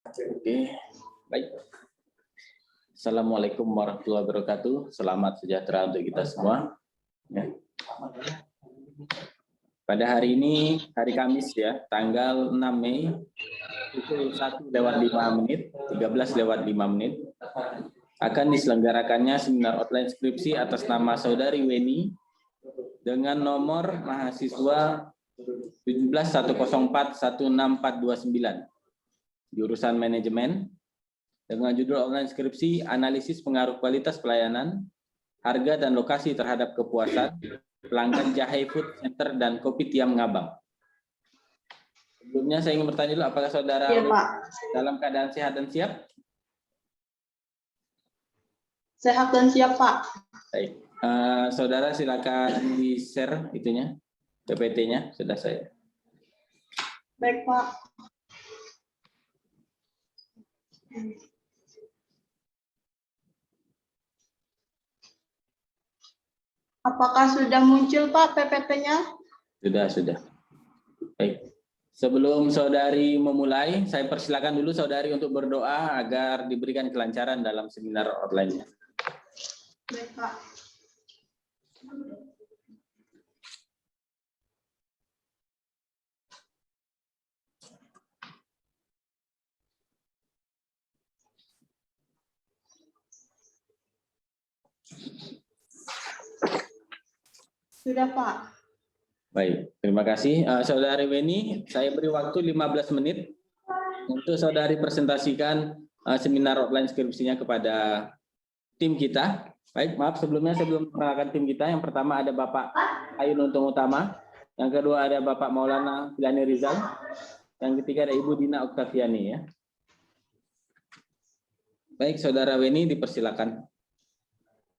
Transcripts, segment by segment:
Oke, baik. Assalamualaikum warahmatullahi wabarakatuh. Selamat sejahtera untuk kita semua. Ya. Pada hari ini, hari Kamis ya, tanggal 6 Mei, pukul 1:05, 13:05, akan diselenggarakannya seminar online skripsi atas nama Saudari Weni dengan nomor mahasiswa 1710416429 jurusan manajemen dengan judul online skripsi analisis pengaruh kualitas pelayanan, harga dan lokasi terhadap kepuasan pelanggan Jahe Food Center dan Kopi Tiam Ngabang. Sebelumnya saya ingin bertanya dulu, apakah saudara ya, Pak, dalam keadaan sehat dan siap? Sehat dan siap, Pak. Baik. Saudara silakan di-share itunya, PPT-nya, sudah saya. Baik, Pak. Apakah sudah muncul, Pak, PPT-nya? Sudah. Baik. Sebelum saudari memulai, saya persilakan dulu saudari untuk berdoa agar diberikan kelancaran dalam seminar online-nya. Baik, Pak. Sudah, Pak. Baik, terima kasih. Saudari Weni, saya beri waktu 15 menit untuk saudari presentasikan seminar online skripsinya kepada tim kita. Baik, maaf sebelumnya saya belum memperkenalkan tim kita. Yang pertama ada Bapak Ayun Untung Utama, yang kedua ada Bapak Maulana Filani Rizal, yang ketiga ada Ibu Dina Oktaviani ya. Baik, Saudara Weni dipersilakan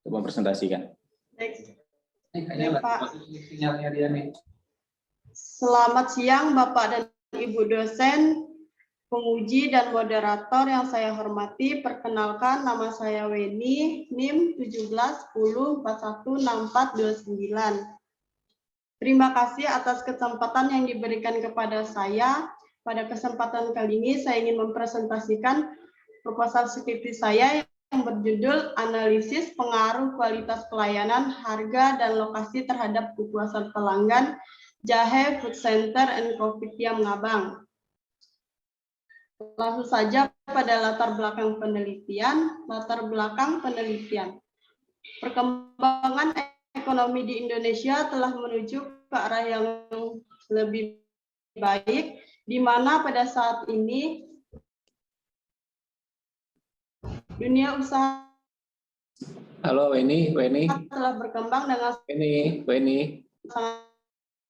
untuk mempresentasikan. Baik. Pak. Selamat siang Bapak dan Ibu dosen, penguji dan moderator yang saya hormati. Perkenalkan, nama saya Weni, NIM 1710416429. Terima kasih atas kesempatan yang diberikan kepada saya. Pada kesempatan kali ini saya ingin mempresentasikan proposal skripsi saya yang berjudul Analisis Pengaruh Kualitas Pelayanan, Harga, dan Lokasi Terhadap Kepuasan Pelanggan Jahe Food Center and Kopi Tiam Ngabang. Langsung saja pada latar belakang penelitian. Perkembangan ekonomi di Indonesia telah menuju ke arah yang lebih baik, di mana pada saat ini dunia usaha Weni telah berkembang dengan Weni sangat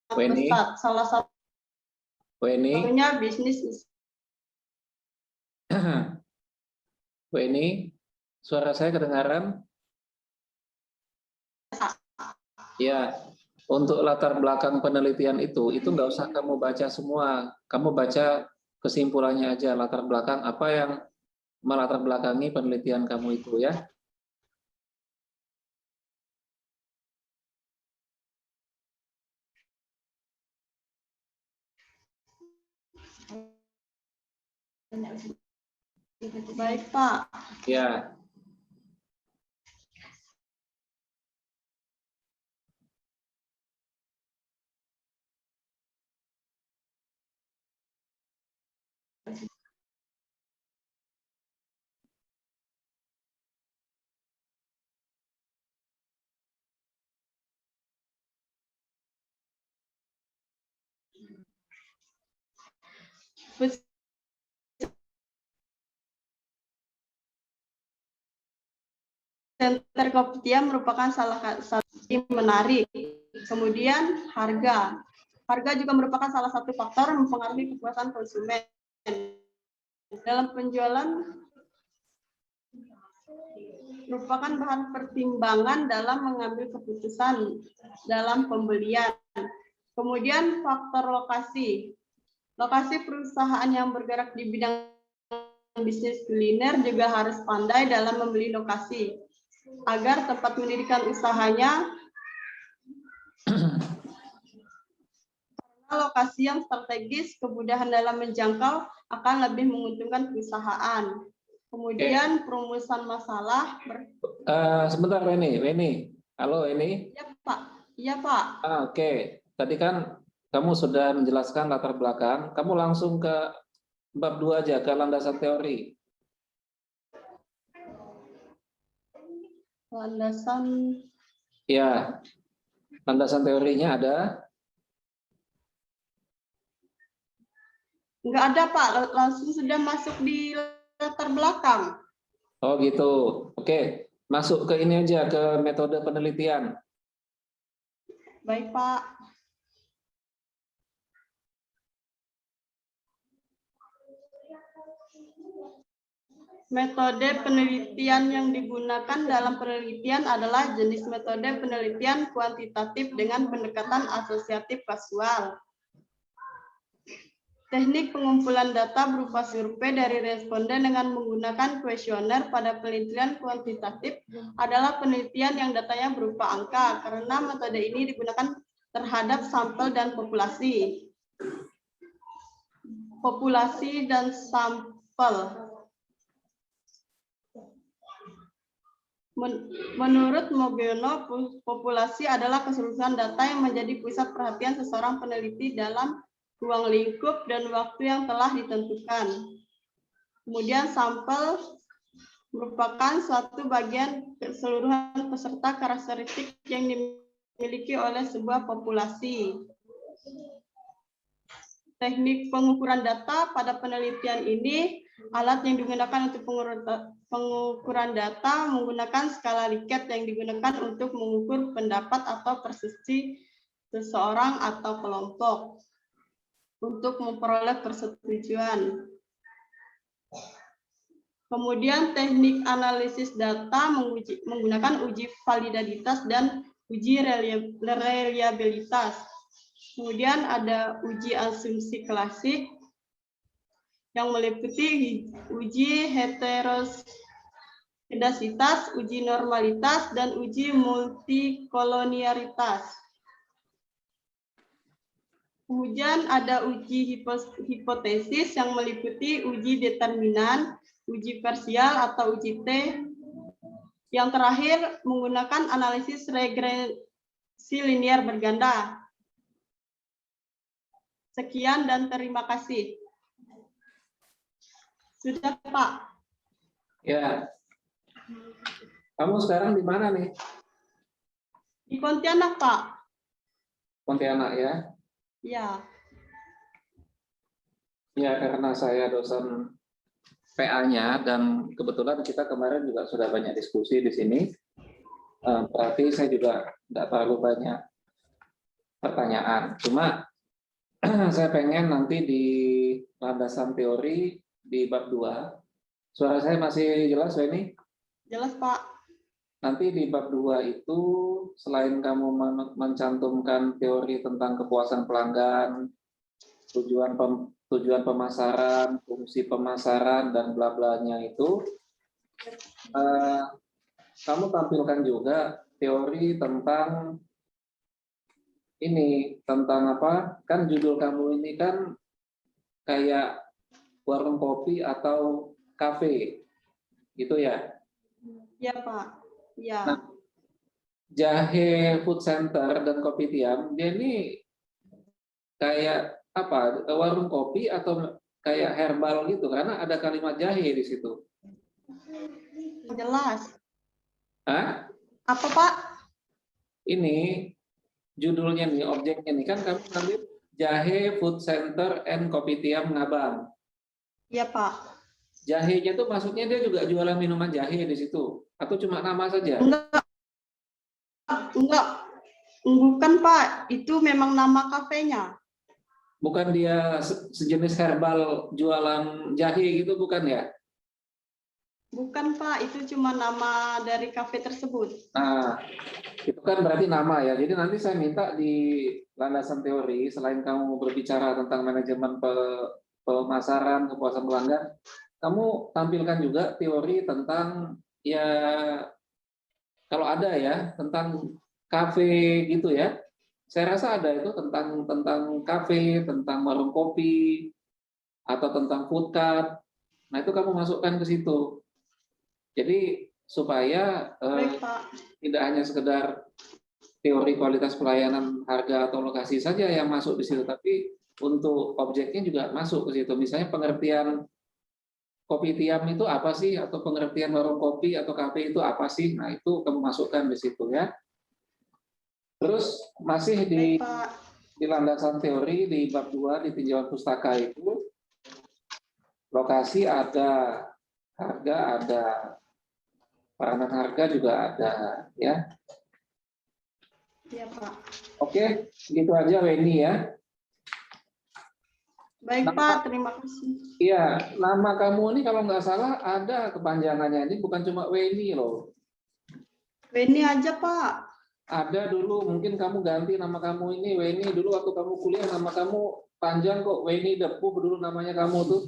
pesat. Salah satunya bisnis. Weni, suara saya kedengaran? Ya, untuk latar belakang penelitian itu nggak usah kamu baca semua. Kamu baca kesimpulannya aja, latar belakang apa yang melatar belakangi penelitian kamu itu ya. Baik, Pak. Ya. Center Kopi Tiam merupakan salah satu yang menarik. Kemudian harga. Harga juga merupakan salah satu faktor yang mempengaruhi kepuasan konsumen. Dalam penjualan merupakan bahan pertimbangan dalam mengambil keputusan dalam pembelian. Kemudian faktor lokasi. Lokasi perusahaan yang bergerak di bidang bisnis kuliner juga harus pandai dalam membeli lokasi agar tempat mendirikan usahanya lokasi yang strategis, kemudahan dalam menjangkau akan lebih menguntungkan perusahaan. Kemudian perumusan masalah. Sebentar, Weni. Halo, Weni. Ya, Pak. Iya, Pak. Oke. Tadi kan kamu sudah menjelaskan latar belakang. Kamu langsung ke bab 2 aja, ke landasan teori. Landasan. Ya, landasan teorinya ada. Enggak ada, Pak. Langsung sudah masuk di latar belakang. Oh gitu. Oke. Masuk ke ini aja, ke metode penelitian. Baik, Pak. Metode penelitian yang digunakan dalam penelitian adalah jenis metode penelitian kuantitatif dengan pendekatan asosiatif kasual. Teknik pengumpulan data berupa survei dari responden dengan menggunakan kuesioner pada penelitian kuantitatif adalah penelitian yang datanya berupa angka, karena metode ini digunakan terhadap sampel dan populasi. Populasi dan sampel. Menurut Mogeno, populasi adalah keseluruhan data yang menjadi pusat perhatian seseorang peneliti dalam ruang lingkup dan waktu yang telah ditentukan. Kemudian sampel merupakan suatu bagian keseluruhan peserta karakteristik yang dimiliki oleh sebuah populasi. Teknik pengukuran data pada penelitian ini, alat yang digunakan untuk pengukuran data menggunakan skala Likert yang digunakan untuk mengukur pendapat atau persepsi seseorang atau kelompok untuk memperoleh persetujuan. Kemudian teknik analisis data menggunakan uji validaditas dan uji reliabilitas. Kemudian ada uji asumsi klasik yang meliputi uji heteroskedasitas, uji normalitas, dan uji multikolonialitas. Kemudian ada uji hipotesis yang meliputi uji determinan, uji parsial atau uji T. Yang terakhir menggunakan analisis regresi linier berganda. Sekian dan terima kasih. Sudah, Pak. Ya. Kamu sekarang di mana nih? Di Pontianak, Pak. Pontianak ya? Ya. Ya, karena saya dosen PA-nya dan kebetulan kita kemarin juga sudah banyak diskusi di sini. Berarti saya juga tidak terlalu banyak pertanyaan. Cuma saya pengen nanti di landasan teori di bab 2. Suara saya masih jelas, Weni? Jelas, Pak. Nanti di bab 2 itu selain kamu mencantumkan teori tentang kepuasan pelanggan, tujuan pemasaran, fungsi pemasaran, dan bla-blanya itu, kamu tampilkan juga teori tentang ini, tentang apa? Kan judul kamu ini kan kayak warung kopi atau kafe, gitu ya? Ya, Pak. Ya. Nah, Jahe Food Center dan Kopi Tiam, dia ini kayak apa? Warung kopi atau kayak herbal gitu? Karena ada kalimat jahe di situ. Jelas. Hah? Apa, Pak? Ini judulnya nih, objeknya nih kan kami ambil Jahe Food Center and Kopi Tiam Ngabang. Iya, Pak. Jahenya tuh maksudnya dia juga jualan minuman jahe di situ atau cuma nama saja? Enggak. Bukan, Pak. Itu memang nama kafenya. Bukan dia sejenis herbal jualan jahe gitu, bukan ya? Bukan, Pak. Itu cuma nama dari kafe tersebut. Nah, itu kan berarti nama ya. Jadi nanti saya minta di landasan teori, selain kamu berbicara tentang manajemen pemasaran, kepuasan pelanggan, kamu tampilkan juga teori tentang ya kalau ada ya tentang kafe gitu ya. Saya rasa ada itu tentang kafe, tentang warung kopi, atau tentang food cart. Nah, itu kamu masukkan ke situ. Jadi supaya Baik, Pak. tidak hanya sekedar teori kualitas pelayanan, harga atau lokasi saja yang masuk di situ, tapi untuk objeknya juga masuk ke situ. Misalnya pengertian kopi tiam itu apa sih, atau pengertian warung kopi atau kafe itu apa sih? Nah, itu kamu masukkan di situ ya. Terus masih Baik, Pak. di landasan teori di bab 2 di tinjauan pustaka itu lokasi ada, harga ada, peranan harga juga ada ya. Iya, Pak. Oke, gitu aja Weni ya. Baik, Pak. Terima kasih. Iya, nama kamu ini kalau nggak salah ada kepanjangannya, ini bukan cuma Weni loh. Weni aja, Pak. Ada dulu, mungkin kamu ganti nama kamu ini Weni. Dulu waktu kamu kuliah nama kamu panjang kok, Weni Depuh dulu namanya kamu tuh.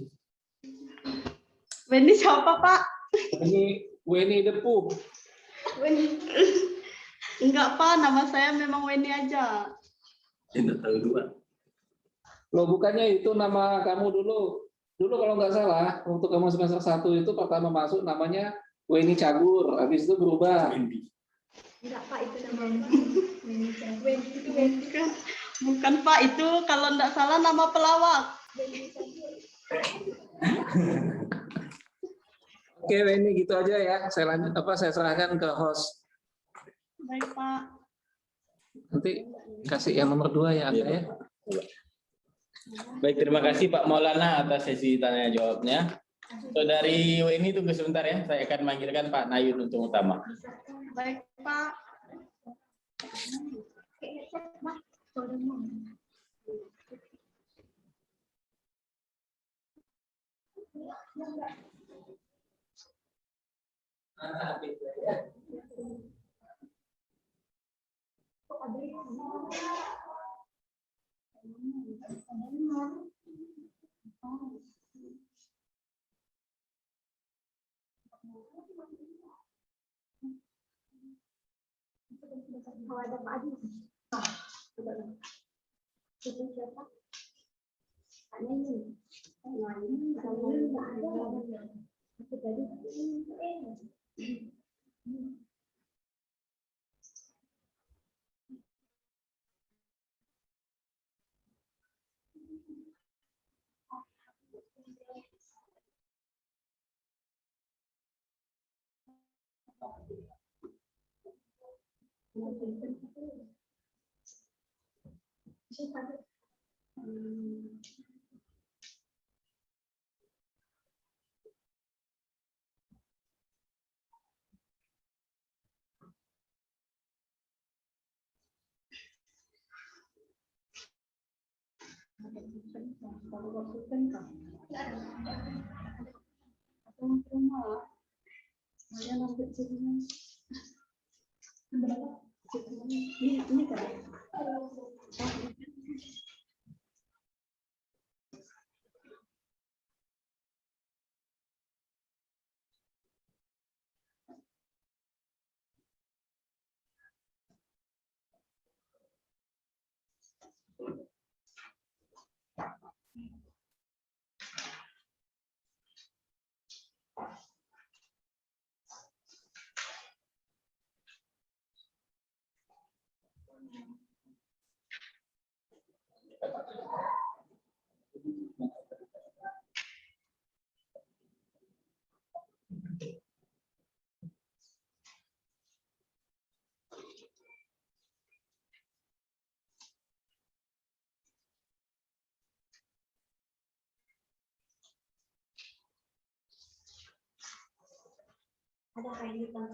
Weni siapa, Pak? Weni Depuh. Weni. Enggak, Pak. Nama saya memang Weni aja. Tidak tahu dua. Loh, bukannya itu nama kamu dulu. Dulu kalau nggak salah, waktu kamu semester 1 itu pertama masuk namanya Weni Cagur, habis itu berubah. Enggak, Pak, itu namanya Weni. Bukan, Pak. Itu kalau enggak salah nama pelawak. Oke, Weni gitu aja ya. Saya lanjut saya serahkan ke host. Baik, Pak. Nanti kasih yang nomor 2 ya, Anda ya. Baik, terima kasih Pak Maulana atas sesi tanya jawabnya. Saudari Weni tunggu sebentar ya, saya akan manggilkan Pak Nayun untuk utama. Baik, Pak. Kalau ada Pak Adi. Itu siapa? Pak Neni. Kalau nggak ada, aku tadi. Ini kan. Ada kain hitam.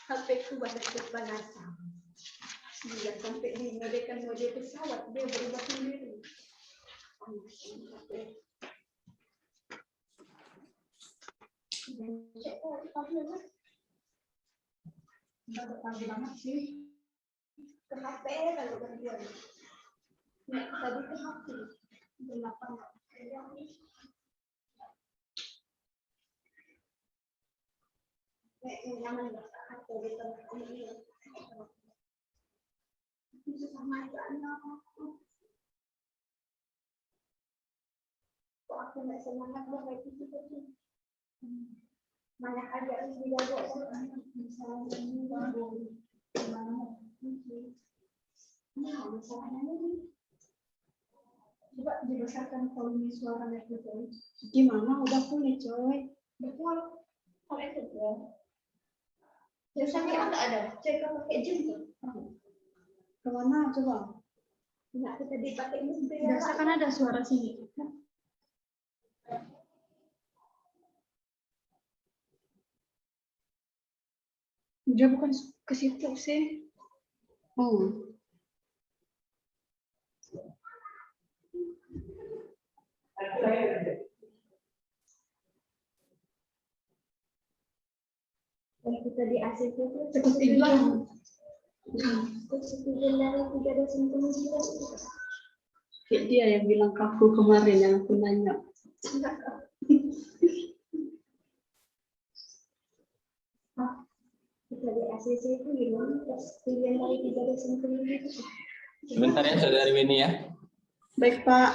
HP-ku banyak kepanasan. Dia sampai dimodekan model pesawat, dia berubah sendiri. Pagi banget sih. Ke HP kalau gantian. Nek tadi ke HP. Kenapa enggak? Nek nyaman enggak HP di tempat ini. Itu sama aja anak. Kok aku enggak semangat banget itu tadi. Banyak aja yang dijaga misalnya ini gimana nah masalahnya ini coba dibesarkan volume suaranya gitu Gimana? Udah punya coy. betul oleh itu biasanya kan ada cek pakai jam Kemana coba? nggak kita dipakai ini Biasa kan ada suara sini. Dia bukan ke situ sih. Oh. kalau kita di ACC itu Seperti bilang. persetujuan dari 3 dosen pengujian Kayak dia yang bilang ke aku kemarin yang aku nanya. kita di ACC itu gimana persetujuan dari 3 dosen pengujian Sebentar ya Saudari Weni ya. Baik Pak.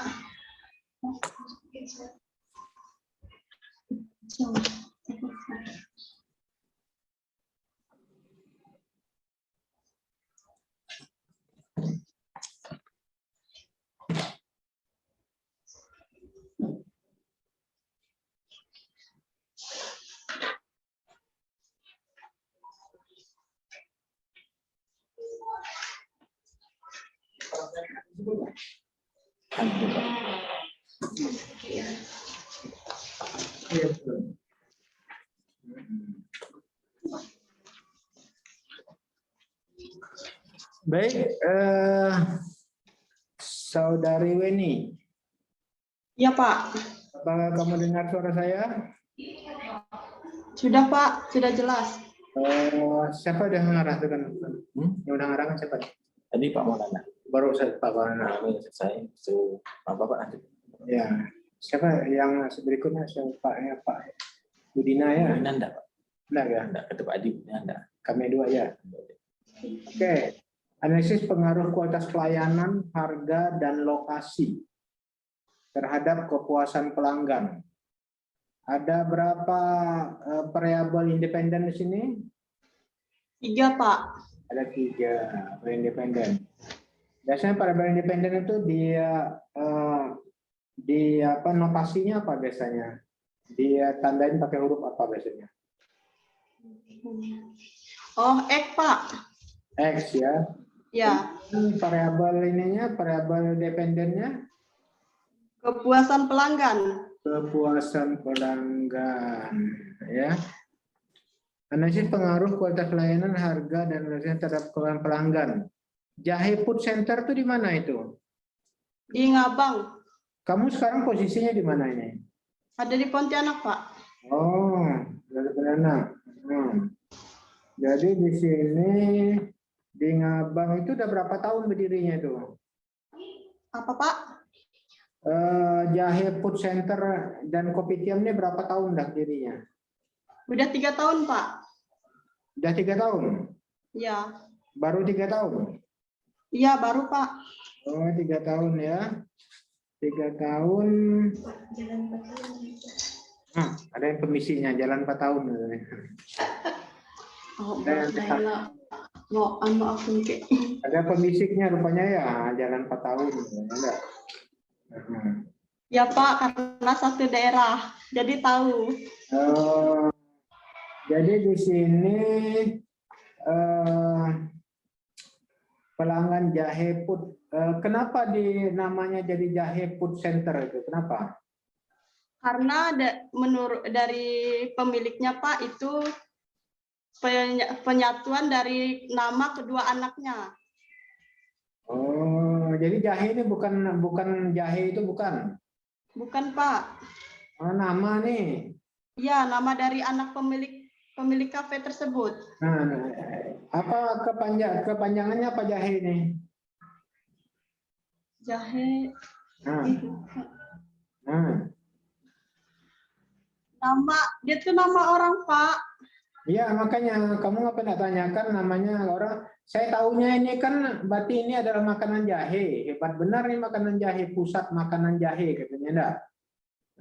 Baik, Saudari Weni, Iya Pak. apakah kamu dengar suara saya? Sudah Pak, sudah jelas. Siapa yang mengarahkan? Yang udah ngarahkan siapa? Tadi Pak Maulana. Baru saya Pak Maulana. Kami selesai. So, Bapak nanti. Ya, siapa yang berikutnya? Pak Budina ya? Ini enggak Pak. Enggak ya? Enggak, kata Pak Adi. Enggak. Kami dua ya. Oke. Analisis pengaruh kualitas pelayanan, harga, dan lokasi terhadap kepuasan pelanggan. Ada berapa variabel independen di sini? 3 Pak. Ada 3 variabel independen. Biasanya variabel independen itu dia notasinya apa biasanya? Dia tandain pakai huruf apa biasanya? Oh, X Pak. X ya. Ya. Variabel ininya, variabel dependennya? Kepuasan pelanggan. Kepuasan pelanggan, ya. Analisis pengaruh kualitas pelayanan, harga, dan analisis terhadap kepuasan pelanggan. Jahe Food Center tuh di mana itu? Di Ngabang, Kamu sekarang posisinya di mana ini? ada di Pontianak, Pak. Oh, dari Pontianak. Jadi di sini di Ngabang itu udah berapa tahun berdirinya itu? Apa, Pak? Jahe Food Center dan Kopitiam ini berapa tahun dah berdirinya? Udah 3 tahun, Pak. Udah 3 tahun? Ya, Baru 3 tahun? iya baru, Pak. Oh, 3 tahun ya. 3 tahun. Ada yang komisinya jalan 4 tahun. Oh, Ada yang tetap. mau aku ke. Ada pemisiknya rupanya ya, jalan 4 tahun. Ada. Ya, Pak, karena satu daerah, jadi tahu. Jadi di sini pelanggan Jahe Food. Kenapa namanya jadi Jahe Food Center itu? Kenapa? Karena menurut dari pemiliknya, Pak, itu penyatuan dari nama kedua anaknya. Oh, jadi jahe ini bukan jahe itu bukan? Bukan, Pak. Oh, nama nih. Ya, nama dari anak pemilik kafe tersebut. Nah, apa kepanjangannya apa jahe ini? Jahe. Nah. Nama dia tuh nama orang, Pak. Iya, makanya kamu ngapa nak tanyakan namanya orang? Saya tahunya ini kan berarti ini adalah makanan jahe. Hebat benar nih makanan jahe, pusat makanan jahe katanya enggak?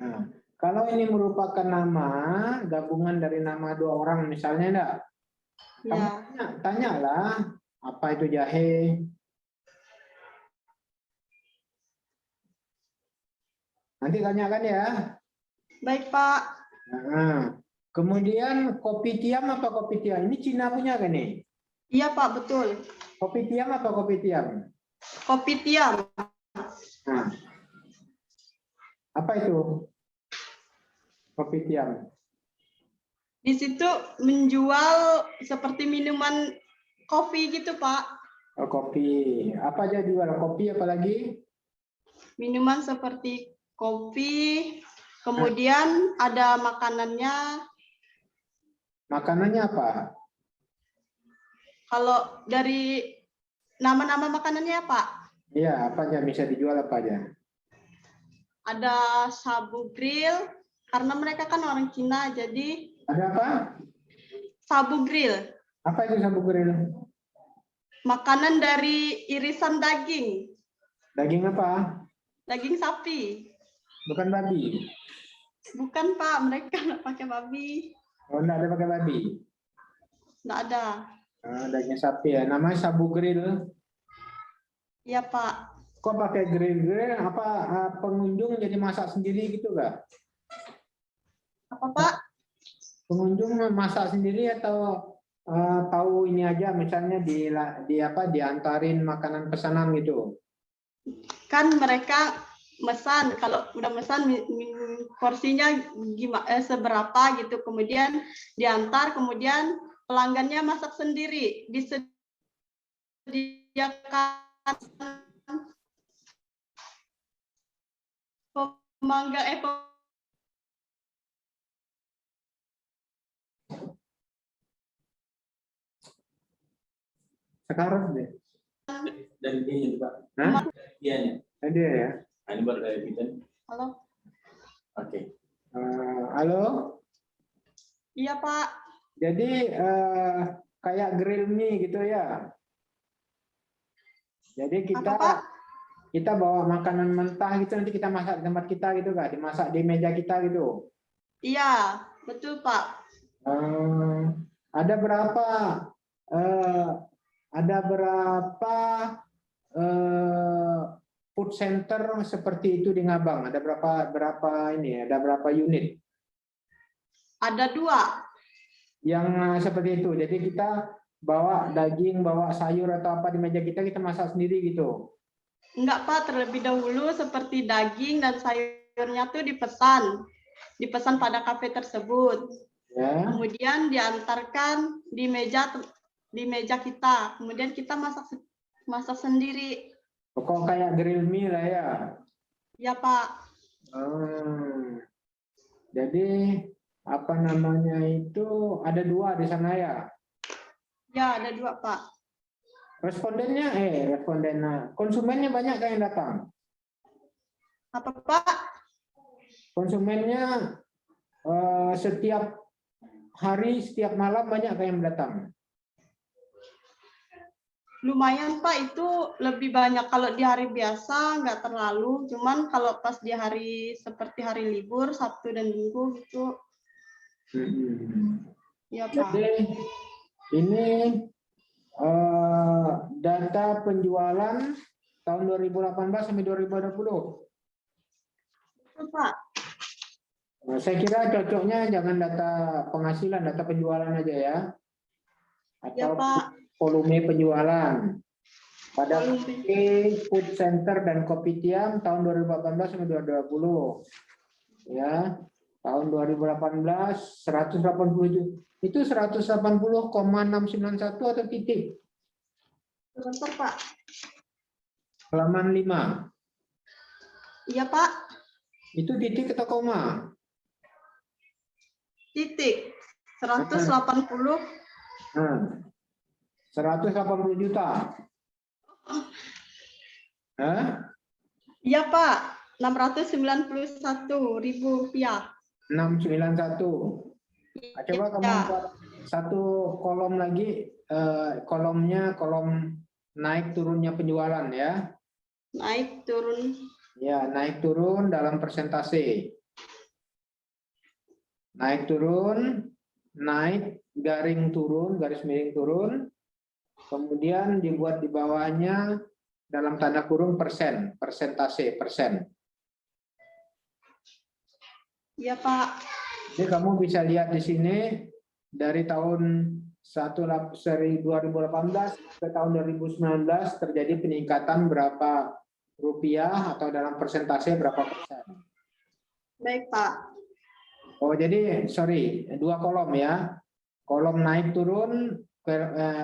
Nah, kalau ini merupakan nama gabungan dari nama 2 orang misalnya enggak? Kamu tanyalah apa itu jahe. Nanti tanyakan ya. Baik, Pak. Nah, kemudian Kopitiam apa Kopitiam? Ini Cina punya kan nih? Iya, Pak, betul. Kopitiam apa Kopitiam? Kopitiam. Nah, apa itu Kopitiam? Di situ menjual seperti minuman kopi gitu, Pak. Oh, kopi. Apa aja jual? Kopi apalagi? Minuman seperti kopi, kemudian ada makanannya. Makanannya apa? Kalau dari nama-nama makanannya, Pak, Iya, apa aja bisa dijual apa aja? ada sabu grill, karena mereka kan orang Cina, jadi Ada apa? sabu grill. Apa itu sabu grill? Makanan dari irisan daging, Daging apa? daging sapi. Bukan babi. Bukan, Pak, mereka nggak pakai babi. Oh, enggak ada pakai babi. Nggak ada. Daging sapi ya. Namanya sabu grill. Iya, Pak. Kok pakai grill? Apa pengunjung jadi masak sendiri gitu enggak? Apa, Pak? Pengunjung masak sendiri atau tahu ini aja misalnya diantarin makanan pesanan gitu. Kan mereka mesan, kalau udah mesan porsinya gimana seberapa gitu, kemudian diantar, kemudian pelanggannya masak sendiri, disediakan pemanggang Sekarang deh. Dari dia Pak. Hah? Dianya. Ada ya. Ini baru dari Biden. Halo. Oke. Halo. Iya, Pak. Jadi kayak grill mie gitu ya. Jadi Apa, Pak? kita bawa makanan mentah gitu nanti kita masak di tempat kita gitu kan, dimasak di meja kita gitu. Iya, betul, Pak. Ada berapa food center seperti itu di Ngabang? Ada berapa ini? Ada berapa unit? Ada 2. Yang seperti itu. Jadi kita bawa daging, bawa sayur atau apa di meja kita masak sendiri gitu. Enggak, Pak, terlebih dahulu seperti daging dan sayurnya tuh dipesan pada kafe tersebut. Ya. Kemudian diantarkan di meja kita. Kemudian kita masak Masak sendiri. Pokok kayak grill mie lah ya. Ya, Pak. Jadi apa namanya itu ada 2 di sana ya. Ya, ada 2, Pak. Konsumennya banyak kan yang datang? Apa, Pak? Konsumennya setiap hari, setiap malam banyak kan yang datang? Lumayan, Pak. Itu lebih banyak. Kalau di hari biasa nggak terlalu. Cuman kalau pas di hari seperti hari libur, Sabtu dan Minggu gitu. Ya, Pak. Jadi ini data penjualan tahun 2018 sampai 2020. Betul, Pak. Nah, saya kira cocoknya jangan data penghasilan, data penjualan aja ya. Ya, Atau Pak. volume penjualan. Pada Volume. food center dan kopitiam tahun 2018 sampai 2020. Ya, tahun 2018 180 itu 180,691 atau titik? Sebentar, Pak. Halaman 5. Iya, Pak. Itu titik atau koma? Titik. 180. 180 juta. Hah? Iya, Pak. 691.000 rupiah. 691. Nah, coba kamu buat satu kolom lagi, kolomnya kolom naik turunnya penjualan ya. Naik turun. Ya, naik turun dalam persentase. Naik turun, naik garing turun, garis miring turun. Kemudian dibuat di bawahnya dalam tanda kurung persen, persentase, persen. Iya, Pak. Jadi kamu bisa lihat di sini dari tahun 2018 ke tahun 2019 terjadi peningkatan berapa rupiah atau dalam persentase berapa persen. Baik, Pak. Oh, jadi sorry, 2 kolom ya. Kolom naik turun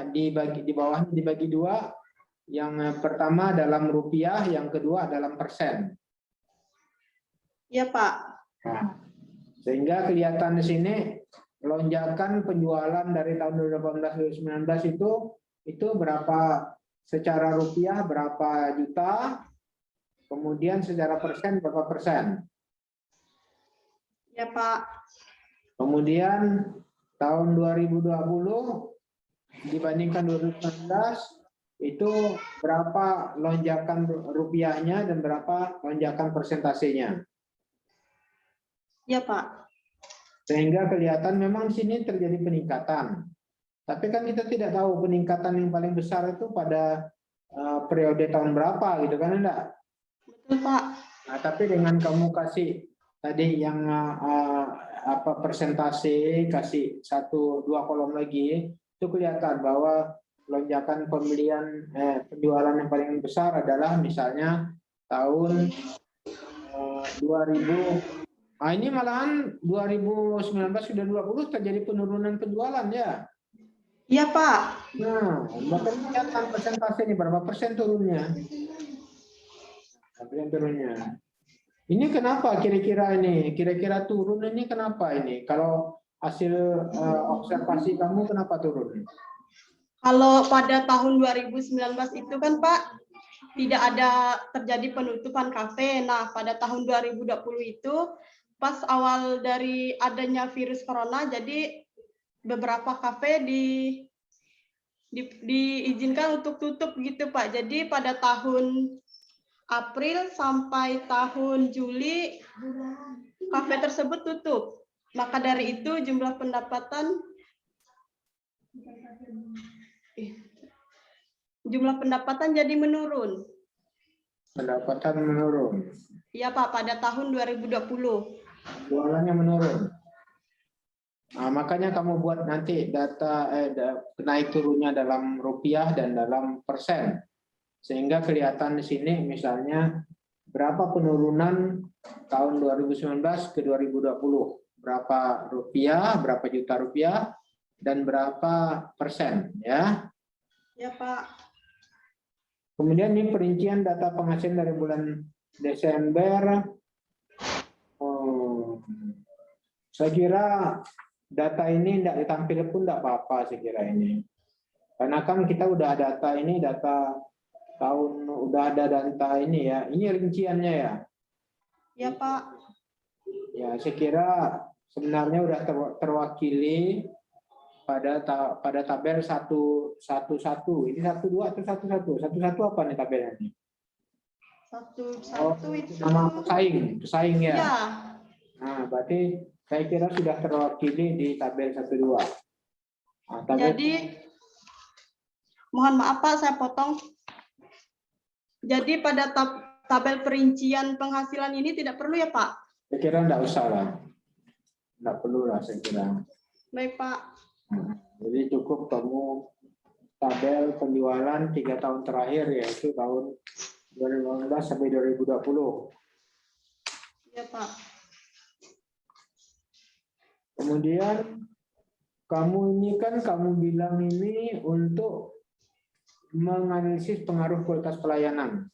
dibagi di bawahnya dibagi 2. Yang pertama dalam rupiah, yang kedua dalam persen. Iya, Pak. Nah, sehingga kelihatan di sini lonjakan penjualan dari tahun 2018-2019 itu berapa secara rupiah berapa juta, kemudian secara persen berapa persen. Ya, Pak. Kemudian tahun 2020 dibandingkan 2019 itu berapa lonjakan rupiahnya dan berapa lonjakan persentasenya. Ya, Pak. Sehingga kelihatan memang di sini terjadi peningkatan. Tapi kan kita tidak tahu peningkatan yang paling besar itu pada periode tahun berapa gitu kan enggak? Betul, Pak. Nah, tapi dengan kamu kasih tadi yang persentase, kasih 1-2 kolom lagi, itu kelihatan bahwa lonjakan penjualan yang paling besar adalah misalnya tahun 2000. Nah, ini malahan 2019 sudah 20 terjadi penurunan penjualan ya. Iya, Pak. Nah, bahkan kelihatan persentase ini berapa persen turunnya. Persen turunnya. Ini kenapa kira-kira ini? Kira-kira turun ini kenapa ini? Kalau hasil observasi kamu kenapa turun? Kalau pada tahun 2019 itu kan, Pak, tidak ada terjadi penutupan kafe. Nah, pada tahun 2020 itu pas awal dari adanya virus corona, jadi beberapa kafe diizinkan untuk tutup gitu, Pak. Jadi pada tahun April sampai tahun Juli kafe tersebut tutup. Maka dari itu jumlah pendapatan jadi menurun. Pendapatan menurun. Iya, Pak, pada tahun 2020. Jualannya menurun. Nah, makanya kamu buat nanti data naik turunnya dalam rupiah dan dalam persen. Sehingga kelihatan di sini misalnya berapa penurunan tahun 2019 ke 2020. Berapa rupiah, berapa juta rupiah, dan berapa persen ya. Ya, Pak. Kemudian ini perincian data penghasilan dari bulan Desember. Oh, saya kira data ini tidak ditampil pun tidak apa-apa, saya kira ini. Karena kan kita udah data ini, data tahun, udah ada data ini ya. Ini rinciannya ya. Ya Pak. Ya, saya kira sebenarnya udah terwakili pada tabel 111. Ini 12 atau 11? 11 apa nih tabelnya nih? 11 itu. Nama pesaing ya. Ya. Nah, berarti saya kira sudah terwakili di tabel 12. Nah, Jadi mohon maaf Pak, saya potong. Jadi pada tabel perincian penghasilan ini tidak perlu ya Pak? Saya kira enggak usah lah. Enggak perlu lah saya kira. Baik Pak. Jadi cukup kamu tabel penjualan 3 tahun terakhir, yaitu tahun 2018 sampai 2020. Ya Pak. Kemudian kamu ini kan kamu bilang ini untuk menganalisis pengaruh kualitas pelayanan,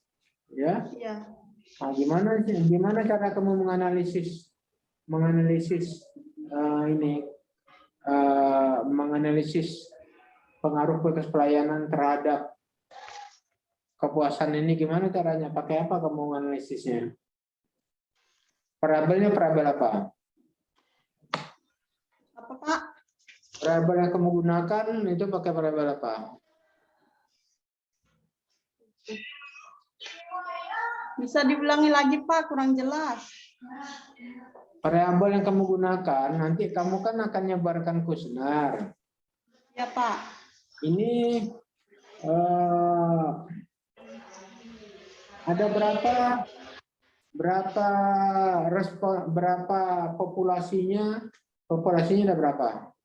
ya? Iya. Nah, gimana cara kamu menganalisis menganalisis pengaruh kualitas pelayanan terhadap kepuasan ini? Gimana caranya? Pakai apa kamu menganalisisnya? Variabelnya variabel apa? Apa Pak? Variabel yang kamu gunakan itu pakai variabel apa? Bisa diulangi lagi Pak, kurang jelas. Variabel yang kamu gunakan, nanti kamu kan akan nyebarkan kuesioner. Ya Pak. Ini ada berapa populasinya? Populasinya ada berapa?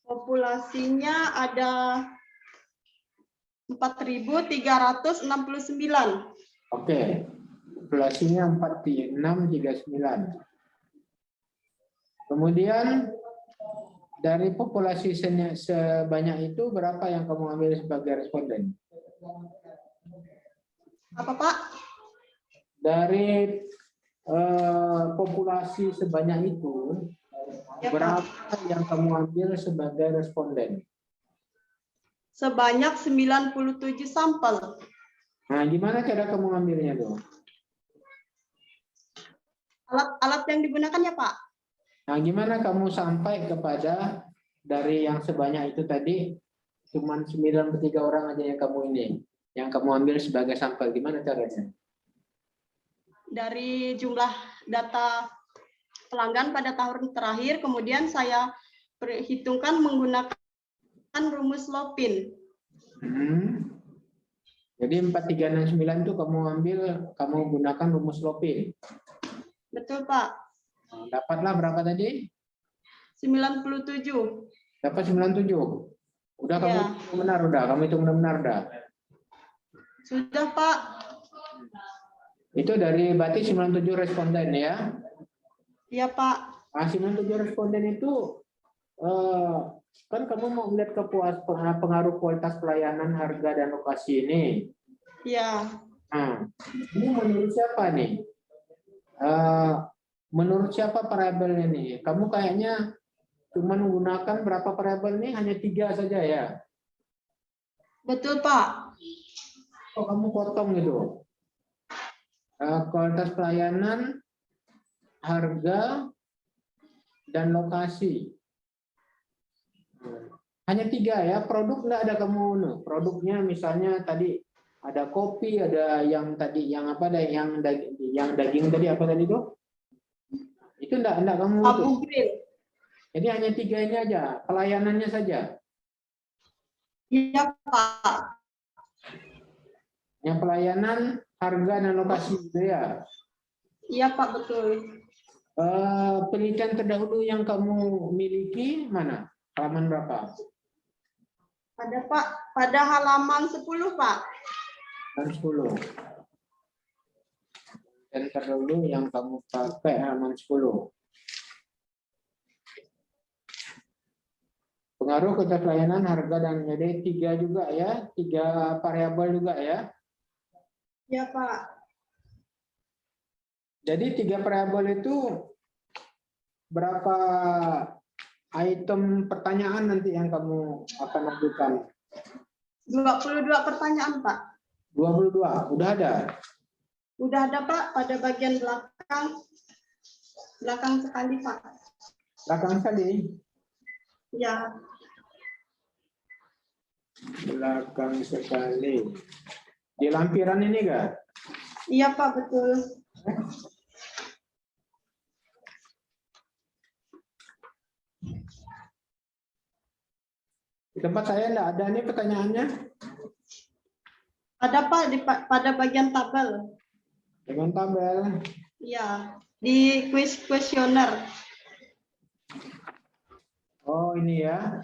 Populasinya ada 4.369. Oke. Populasinya 4639. Kemudian dari populasi sebanyak itu berapa yang kamu ambil sebagai responden? Apa Pak? Dari populasi sebanyak itu, Ya, berapa Pak. yang kamu ambil sebagai responden? Sebanyak 97 sampel. Nah, gimana cara kamu ambilnya tuh? Alat yang digunakan ya Pak? Nah, gimana kamu sampai kepada dari yang sebanyak itu tadi, cuma 93 orang aja yang kamu ambil sebagai sampel, gimana caranya? Dari jumlah data pelanggan pada tahun terakhir, kemudian saya perhitungkan menggunakan rumus Lopin. Jadi 4369 itu kamu gunakan rumus Lopin. Betul Pak. Nah, dapatlah berapa tadi? 97. Dapat 97. Udah kamu Ya. hitung benar, kamu hitung benar dah. Sudah Pak. Itu dari berarti 97 responden ya. Iya Pak. Nah, 97 responden itu kan kamu mau melihat pengaruh kualitas pelayanan, harga dan lokasi ini. Iya. Nah, ini menurut siapa nih? Menurut siapa variabelnya nih? Kamu kayaknya cuma menggunakan berapa variabel nih? Hanya 3 saja ya? Betul Pak. Kok kamu potong gitu? Kualitas pelayanan, harga, dan lokasi. Hanya 3 ya. Produk nggak ada kamu. Produknya misalnya tadi ada kopi, ada yang tadi yang apa? Ada yang daging tadi apa tadi itu? Itu enggak kamu. Abu Green. Jadi hanya 3 ini aja, pelayanannya saja. Iya Pak. Yang pelayanan, harga dan lokasi gitu ya. Iya Pak, betul. Penelitian terdahulu yang kamu miliki mana? Halaman berapa? Ada Pak, pada halaman 10 Pak. Halaman 10. Dan terdahulu yang kamu pakai halaman 10. Pengaruh kualitas pelayanan, harga, dan jadi 3 juga ya, 3 variabel juga ya. Ya, Pak. Jadi 3 variabel itu berapa item pertanyaan nanti yang kamu akan lakukan? 22 pertanyaan, Pak. 22, udah ada? Udah ada, Pak, pada bagian belakang. Belakang sekali, Pak. Belakang sekali? Ya, Belakang sekali. Di lampiran ini enggak? iya, Pak, betul. Di tempat saya enggak ada nih pertanyaannya. Ada, Pak, pada bagian tabel. Dengan tabel. Iya, di kuesioner. Oh, ini ya.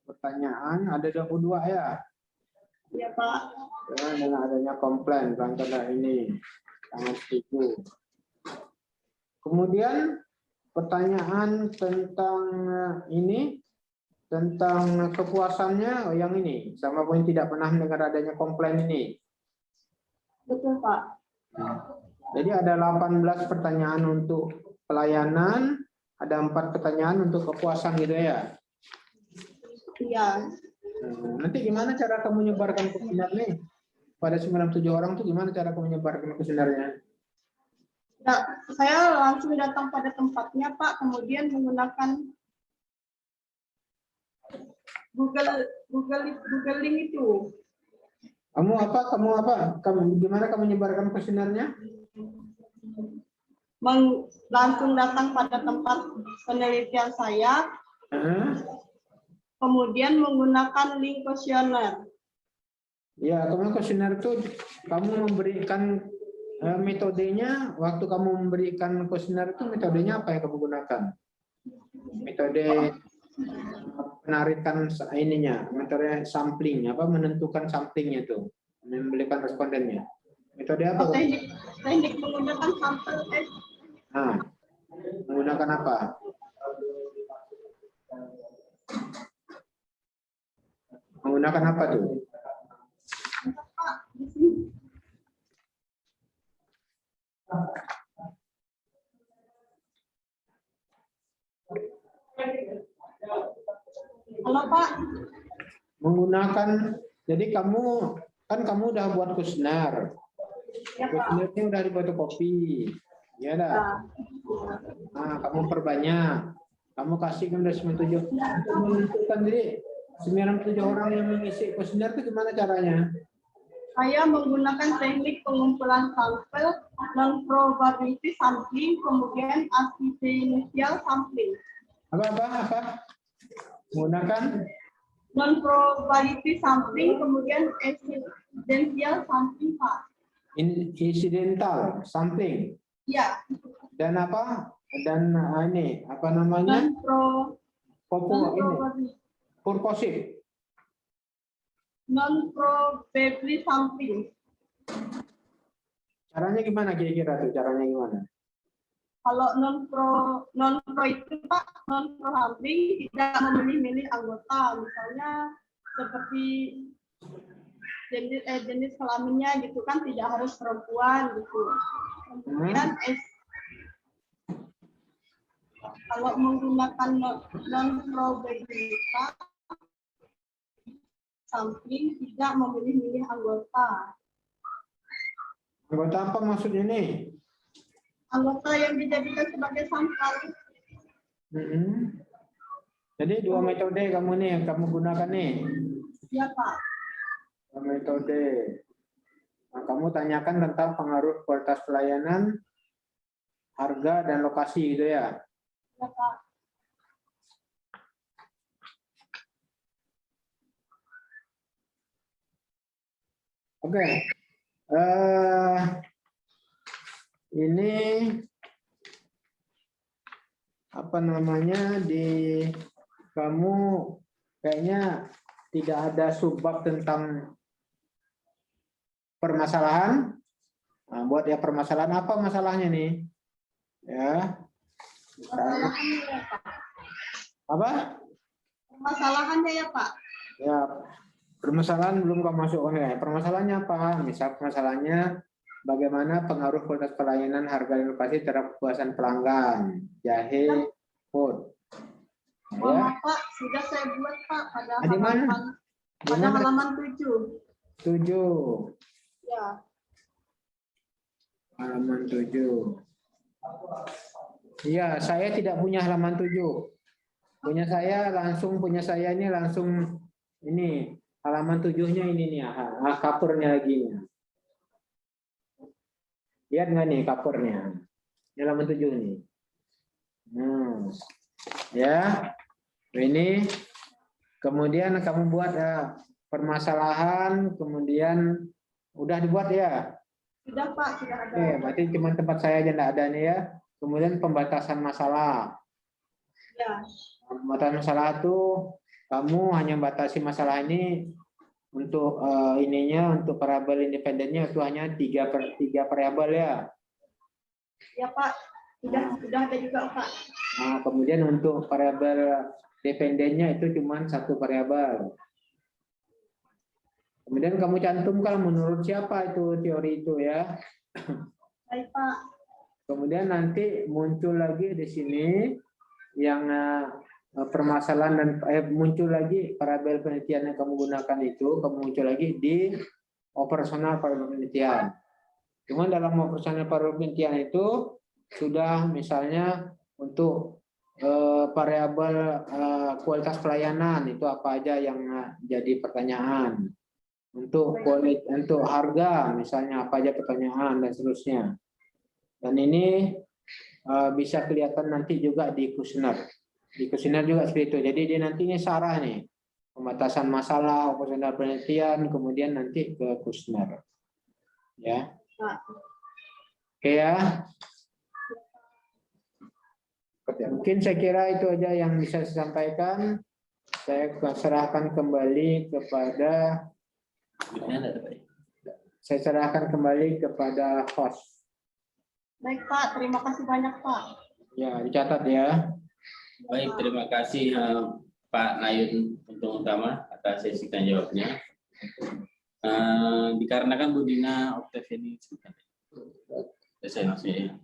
Pertanyaan ada 22 ya. Iya, Pak. Ya, dengan adanya komplain perantara ini sangat setuju. Kemudian pertanyaan tentang ini, tentang kepuasannya, yang ini sama poin tidak pernah mendengar adanya komplain ini. Betul, Pak. Jadi ada 18 pertanyaan untuk pelayanan, ada 4 pertanyaan untuk kepuasan gitu ya. Iya. Nanti gimana cara kamu menyebarkan kuesioner nih? Pada 97 orang tuh gimana cara kamu menyebarkan kuesionernya? Ya, saya langsung datang pada tempatnya, Pak, kemudian menggunakan Google Link itu. Kamu gimana kamu menyebarkan kuesionernya? Langsung datang pada tempat penelitian saya, kemudian menggunakan link kuesioner. Ya, kamu kuesioner itu kamu memberikan metodenya, waktu kamu memberikan kuesioner itu metodenya apa yang kamu gunakan? Metode penarikan ininya, metode sampling, apa menentukan samplingnya itu, memberikan respondennya. Metode apa? Teknik menggunakan sampel S. Nah, menggunakan apa? Menggunakan apa tuh? Halo, Pak. Menggunakan, jadi kamu udah buat kuesioner. Ya, Pak. Kuesionernya udah dibuat kopi. Ya dah. Nah, kamu perbanyak. Kamu kasih ke 97. Untuk menentukan diri 97 orang yang mengisi kuesioner itu gimana caranya? Saya menggunakan teknik pengumpulan sampel, non-probability sampling, kemudian accidental sampling. Apa? Menggunakan Non-probability sampling, kemudian accidental sampling, Pak. Incidental sampling. Ya. Dan apa? Dan ini apa namanya? Purposive. Non-probability sampling. Caranya gimana kira-kira tuh? Caranya gimana? Kalau non-pro itu, Pak, non-pro sampling tidak memilih-milih anggota, misalnya seperti jenis kelaminnya gitu kan, tidak harus perempuan gitu. Kemudian kalau menggunakan non-probability sampling tidak memilih-milih anggota. Anggota apa maksudnya nih? Anggota yang dijadikan sebagai sampel. Jadi 2 metode kamu nih yang kamu gunakan nih. Ya, Pak. 2 metode. Nah, kamu tanyakan tentang pengaruh kualitas pelayanan, harga, dan lokasi gitu ya. Ya, Pak. Oke. Ini apa namanya, di kamu kayaknya tidak ada subbab tentang permasalahan. Nah, buat ya permasalahan apa masalahnya nih? Ya. Apa? Permasalahannya ya Pak. Ya, permasalahan belum kamu masukkan ya. Permasalahannya apa? Misal permasalahannya bagaimana pengaruh kualitas pelayanan, harga dan lokasi terhadap kepuasan pelanggan, jahe, food. Mohon Ya, maaf Pak, sudah saya buat Pak pada di mana? Di mana? halaman 7. 7. Ya. Halaman 7. Iya, saya tidak punya halaman 7. Punya saya ini langsung ini halaman 7-nya ini nih, covernya lagi. Lihat nggak nih covernya? Ini halaman 7 nih. Ya, ini kemudian kamu buat permasalahan, kemudian udah dibuat ya. Sudah Pak, sudah ada. Oke, berarti cuma tempat saya aja enggak ada nih ya. Kemudian pembatasan masalah. Ya. Pembatasan masalah itu kamu hanya batasi masalah ini untuk untuk variabel independennya itu hanya 3 variabel ya. Ya Pak, sudah ada juga Pak. Nah, kemudian untuk variabel dependennya itu cuma 1 variabel. Kemudian kamu cantumkan menurut siapa itu teori itu ya. Baik Pak. Kemudian nanti muncul lagi di sini yang permasalahan dan muncul lagi variabel penelitian yang kamu gunakan itu, kamu muncul lagi di operasional variabel penelitian. Cuma dalam operasional variabel penelitian itu sudah misalnya untuk variabel kualitas pelayanan itu apa aja yang jadi pertanyaan. Untuk harga misalnya apa aja pertanyaan dan seterusnya. Dan ini bisa kelihatan nanti juga di kuesioner. Di kuesioner juga seperti itu. Jadi dia nantinya sarah nih. Pembatasan masalah, operasional penelitian, kemudian nanti ke kuesioner. Ya. Oke ya. Mungkin saya kira itu aja yang bisa saya sampaikan. Saya serahkan kembali kepada host. Baik Pak, terima kasih banyak Pak. Ya, dicatat ya. Baik, terima kasih Pak Nayun Untung Utama atas sesi tanya jawabnya. Dikarenakan Bu Dina Oktaviani saya maksudnya.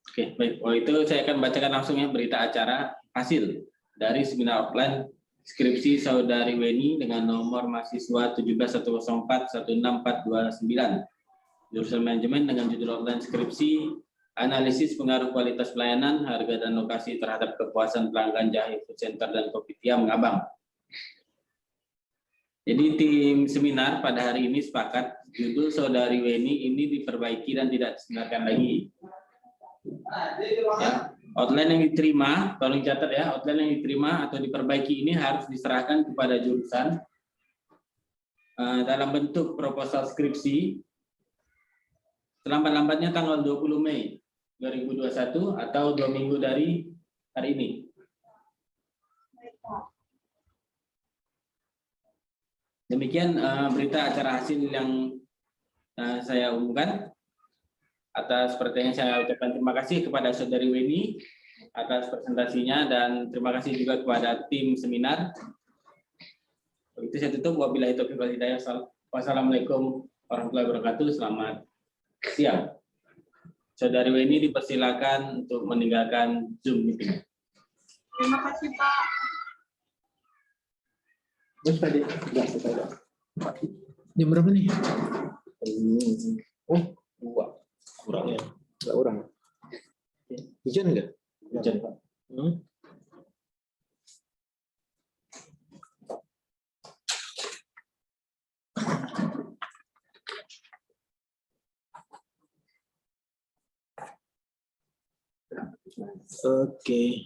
Oke, baik. Itu saya akan bacakan langsung ya berita acara hasil dari seminar offline skripsi Saudari Weni dengan nomor mahasiswa 17104-16429 jurusan manajemen dengan judul offline skripsi analisis pengaruh kualitas pelayanan, harga dan lokasi terhadap kepuasan pelanggan Jahe Food Center dan Kopitiam Ngabang. Jadi tim seminar pada hari ini sepakat judul Saudari Weni ini diperbaiki dan tidak disebenarkan lagi. Ya, outline yang diterima, tolong catat ya, outline yang diterima atau diperbaiki ini harus diserahkan kepada jurusan dalam bentuk proposal skripsi selambat-lambatnya tanggal 20 Mei 2021 atau 2 minggu dari hari ini. Demikian berita acara hasil yang saya umumkan. Atas perhatiannya saya ucapkan terima kasih kepada Saudari Weni atas presentasinya dan terima kasih juga kepada tim seminar. Begitu saya tutup. Wabillahi taufiq wal hidayah. Wassalamualaikum warahmatullahi wabarakatuh. Selamat siang. Saudari Weni dipersilakan untuk meninggalkan Zoom meeting. Terima kasih Pak. Bos tadi jam berapa nih? Oh, 2. Kurang ya? Enggak kurang. Hujan enggak? Hujan, Pak. Oke.